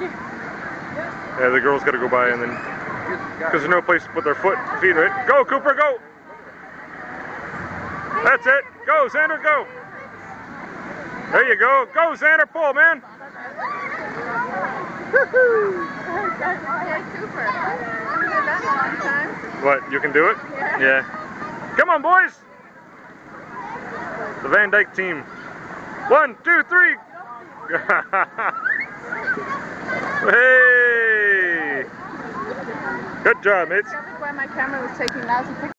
Yeah, the girls got to go by and then, because there's no place to put their feet, right? Go, Cooper, go! That's it. Go, Xander, go! There you go. Go, Xander, pull, man! Hey, Cooper. You did that a long time. What, you can do it? Yeah. Come on, boys! The Van Dyke team. 1, 2, 3! Hey! Good job, mates. Why my camera was taking lousy pictures.